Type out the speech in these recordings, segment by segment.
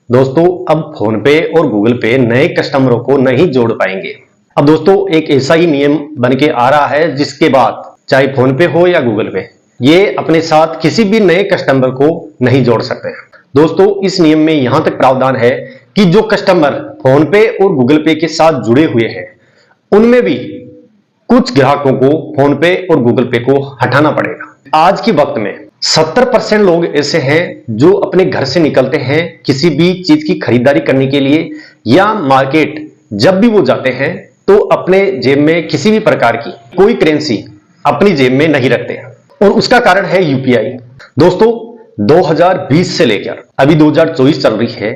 दोस्तों अब फोन पे और गूगल पे नए कस्टमरों को नहीं जोड़ पाएंगे। अब दोस्तों एक ऐसा ही नियम बन के आ रहा है जिसके बाद चाहे फोन पे हो या गूगल पे, ये अपने साथ किसी भी नए कस्टमर को नहीं जोड़ सकते। दोस्तों इस नियम में यहां तक प्रावधान है कि जो कस्टमर फोन पे और गूगल पे के साथ जुड़े हुए हैं उनमें भी कुछ ग्राहकों को फोन पे और गूगल पे को हटाना पड़ेगा। आज के वक्त में 70% लोग ऐसे हैं जो अपने घर से निकलते हैं किसी भी चीज की खरीदारी करने के लिए या मार्केट जब भी वो जाते हैं तो अपने जेब में किसी भी प्रकार की कोई करेंसी अपनी जेब में नहीं रखते और उसका कारण है यूपीआई। दोस्तों 2020 से लेकर अभी 2024 चल रही है,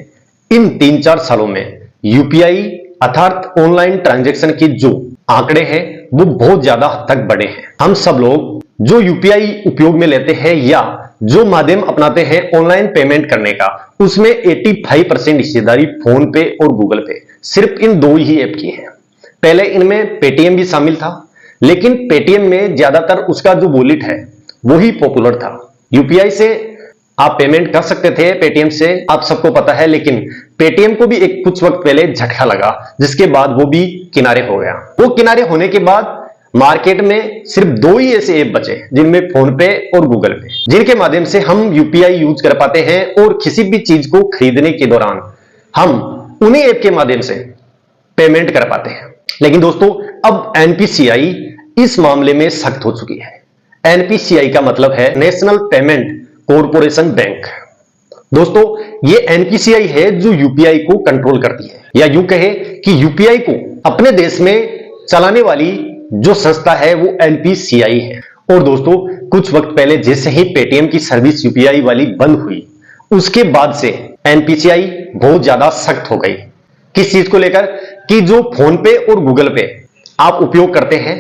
इन 3-4 सालों में यूपीआई अर्थात ऑनलाइन ट्रांजैक्शन के जो आंकड़े हैं वो बहुत ज्यादा हद तक बढ़े हैं। हम सब लोग जो यूपीआई उपयोग में लेते हैं या जो माध्यम अपनाते हैं ऑनलाइन पेमेंट करने का, उसमें 85% हिस्सेदारी फोन पे और गूगल पे सिर्फ इन दो ही ऐप की है। पहले इनमें पेटीएम भी शामिल था, लेकिन पेटीएम में ज्यादातर उसका जो वॉलेट है वो ही पॉपुलर था। यूपीआई से आप पेमेंट कर सकते थे, पेटीएम से आप सबको पता है, लेकिन पेटीएम को भी एक कुछ वक्त पहले झटका लगा जिसके बाद वो भी किनारे हो गया। वो किनारे होने के बाद मार्केट में सिर्फ दो ही ऐसे ऐप बचे जिनमें फोन पे और गूगल पे, जिनके माध्यम से हम यूपीआई यूज कर पाते हैं और किसी भी चीज को खरीदने के दौरान हम उन्हीं ऐप के माध्यम से पेमेंट कर पाते हैं। लेकिन दोस्तों अब एनपीसीआई इस मामले में सख्त हो चुकी है। एनपीसीआई का मतलब है नेशनल पेमेंट कॉरपोरेशन बैंक। दोस्तों ये एनपीसीआई है जो यूपीआई को कंट्रोल करती है, या यूं कहे कि यूपीआई को अपने देश में चलाने वाली जो संस्था है वो एनपीसीआई है। और दोस्तों कुछ वक्त पहले जैसे ही पेटीएम की सर्विस यूपीआई वाली बंद हुई, उसके बाद से एनपीसीआई बहुत ज्यादा सख्त हो गई। किस चीज को लेकर कि जो फोन पे और गूगल पे आप उपयोग करते हैं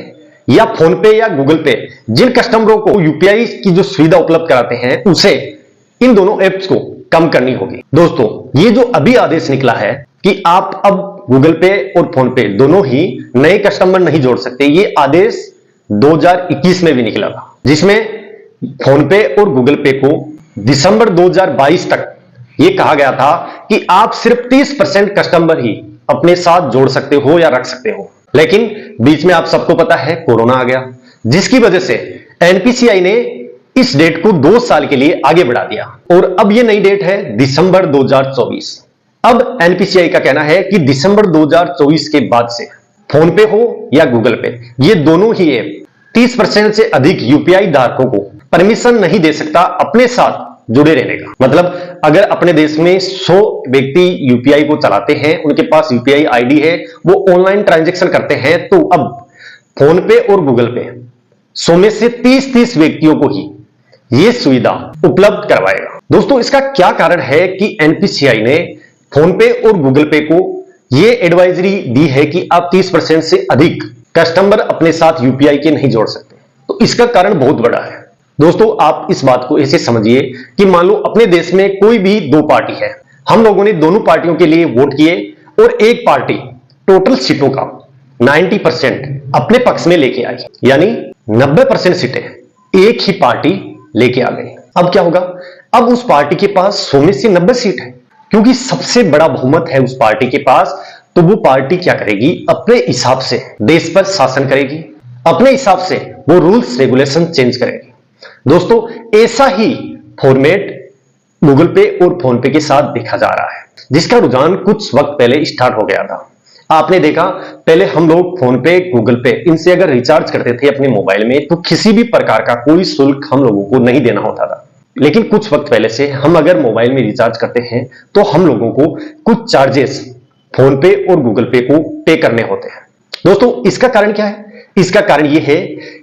या फोन पे या गूगल पे जिन कस्टमरों को यूपीआई की जो सुविधा उपलब्ध कराते हैं उसे इन दोनों एप्स को कम करनी होगी। दोस्तों ये जो अभी आदेश निकला है कि आप अब गूगल पे और फोन पे दोनों ही नए कस्टमर नहीं जोड़ सकते, ये आदेश 2021 में भी निकला था, जिसमें फोन पे और गूगल पे को दिसंबर 2022 तक ये कहा गया था कि आप सिर्फ 30% कस्टमर ही अपने साथ जोड़ सकते हो या रख सकते हो। लेकिन बीच में आप सबको पता है कोरोना आ गया, जिसकी वजह से एनपीसीआई ने इस डेट को 2 साल के लिए आगे बढ़ा दिया और अब ये नई डेट है दिसंबर 2024। अब एनपीसीआई का कहना है कि दिसंबर 2024 के बाद से फोन पे हो या गूगल पे, ये दोनों ही ऐप 30% से अधिक यूपीआई धारकों को परमिशन नहीं दे सकता अपने साथ जुड़े रहने का। मतलब अगर अपने देश में 100 व्यक्ति यूपीआई को चलाते हैं, उनके पास यूपीआई आईडी है, वो ऑनलाइन ट्रांजैक्शन करते हैं, तो अब फोन पे और गूगल पे 100 में से 30 व्यक्तियों को ही ये सुविधा उपलब्ध करवाएगा। दोस्तों इसका क्या कारण है कि एनपीसीआई ने फोन पे और गूगल पे को ये एडवाइजरी दी है कि आप 30% से अधिक कस्टमर अपने साथ यूपीआई के नहीं जोड़ सकते। तो इसका कारण बहुत बड़ा है। दोस्तों आप इस बात को ऐसे समझिए कि मान लो अपने देश में कोई भी दो पार्टी है, हम लोगों ने दोनों पार्टियों के लिए वोट किए और एक पार्टी टोटल सीटों का 90% अपने पक्ष में लेके आई, यानी 90% सीटें एक ही पार्टी लेके आ गई। अब क्या होगा? अब उस पार्टी के पास 100 में से 90 सीट है, क्योंकि सबसे बड़ा बहुमत है उस पार्टी के पास। तो वो पार्टी क्या करेगी? अपने हिसाब से देश पर शासन करेगी, अपने हिसाब से वो रूल्स रेगुलेशन चेंज करेगी। दोस्तों ऐसा ही फॉर्मेट गूगल पे और फोन पे के साथ देखा जा रहा है, जिसका रुझान कुछ वक्त पहले स्टार्ट हो गया था। आपने देखा पहले हम लोग फोन पे गूगल पे इनसे अगर रिचार्ज करते थे अपने मोबाइल में तो किसी भी प्रकार का कोई शुल्क हम लोगों को नहीं देना होता था। लेकिन कुछ वक्त पहले से हम अगर मोबाइल में रिचार्ज करते हैं तो हम लोगों को कुछ चार्जेस फोन पे और गूगल पे को पे करने होते हैं। दोस्तों इसका कारण क्या है? इसका कारण यह है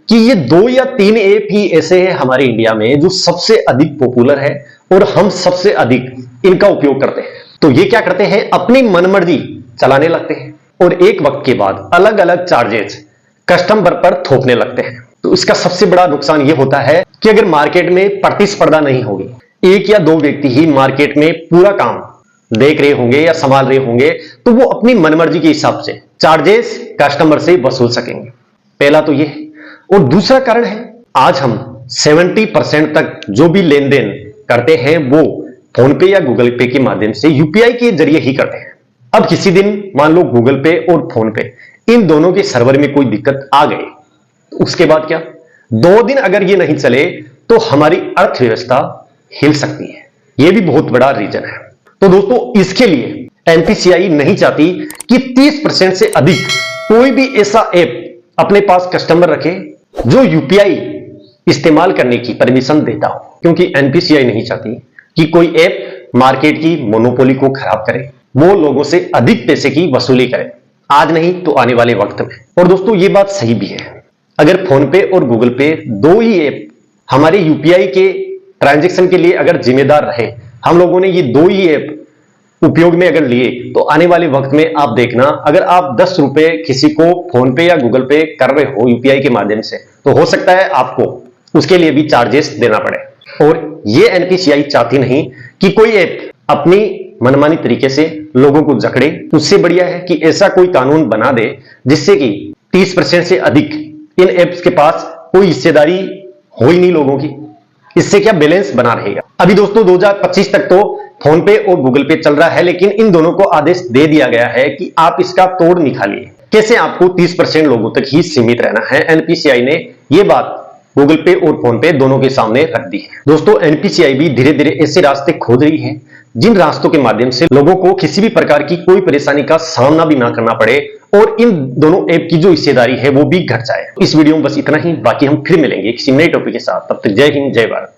कि ये 2 या 3 ऐप ही ऐसे हैं हमारे इंडिया में जो सबसे अधिक पॉपुलर है और हम सबसे अधिक इनका उपयोग करते हैं। तो ये क्या करते हैं? अपनी मनमर्जी चलाने लगते हैं और एक वक्त के बाद अलग अलग चार्जेस कस्टमर पर थोपने लगते हैं। तो इसका सबसे बड़ा नुकसान यह होता है कि अगर मार्केट में प्रतिस्पर्धा नहीं होगी, 1 या 2 व्यक्ति ही मार्केट में पूरा काम देख रहे होंगे या संभाल रहे होंगे, तो वो अपनी मनमर्जी के हिसाब से चार्जेस कस्टमर से वसूल सकेंगे। पहला तो ये। और दूसरा कारण है आज हम 70% तक जो भी लेन देन करते हैं वो फोन पे या गूगल पे के माध्यम से यूपीआई के जरिए ही करते हैं। अब किसी दिन मान लो गूगल पे और फोन पे इन दोनों के सर्वर में कोई दिक्कत आ गई, तो उसके बाद क्या? 2 दिन अगर ये नहीं चले तो हमारी अर्थव्यवस्था हिल सकती है। यह भी बहुत बड़ा रीजन है। तो दोस्तों, इसके लिए एनपीसीआई नहीं चाहती कि 30% से अधिक कोई भी ऐसा ऐप अपने पास कस्टमर रखे जो यूपीआई इस्तेमाल करने की परमिशन देता हो, क्योंकि एनपीसीआई नहीं चाहती कि कोई ऐप मार्केट की मोनोपोली को खराब करे, वो लोगों से अधिक पैसे की वसूली करे, आज नहीं तो आने वाले वक्त में। और दोस्तों, ये बात सही भी है। अगर फोन पे और गूगल पे 2 ही ऐप हमारे यूपीआई के ट्रांजैक्शन के लिए अगर जिम्मेदार रहे, हम लोगों ने ये 2 ही ऐप उपयोग में अगर लिए, तो आने वाले वक्त में आप देखना, अगर आप 10 रुपए किसी को फोन पे या गूगल पे कर रहे हो यूपीआई के माध्यम से, तो हो सकता है आपको उसके लिए भी चार्जेस देना पड़े। और ये एनपीसीआई चाहती नहीं कि कोई ऐप अपनी मनमानी तरीके से लोगों को जकड़े। उससे बढ़िया है कि ऐसा कोई कानून बना दे जिससे कि 30% से अधिक इन ऐप्स के पास कोई हिस्सेदारी हो ही नहीं लोगों की। इससे क्या बैलेंस बना रहेगा। अभी दोस्तों 2025 तक तो फोन पे और गूगल पे चल रहा है, लेकिन इन दोनों को आदेश दे दिया गया है कि आप इसका तोड़ निकालिए। कैसे आपको 30% लोगों तक ही सीमित रहना है। एनपीसीआई ने यह बात गूगल पे और फोन पे दोनों के सामने रख दी है। दोस्तों, एनपीसीआई भी धीरे धीरे ऐसे रास्ते खोज रही है जिन रास्तों के माध्यम से लोगों को किसी भी प्रकार की कोई परेशानी का सामना भी ना करना पड़े और इन दोनों ऐप की जो हिस्सेदारी है वो भी घट जाए। इस वीडियो में बस इतना ही, बाकी हम फिर मिलेंगे किसी नए टॉपिक के साथ। तब तक जय हिंद, जय भारत।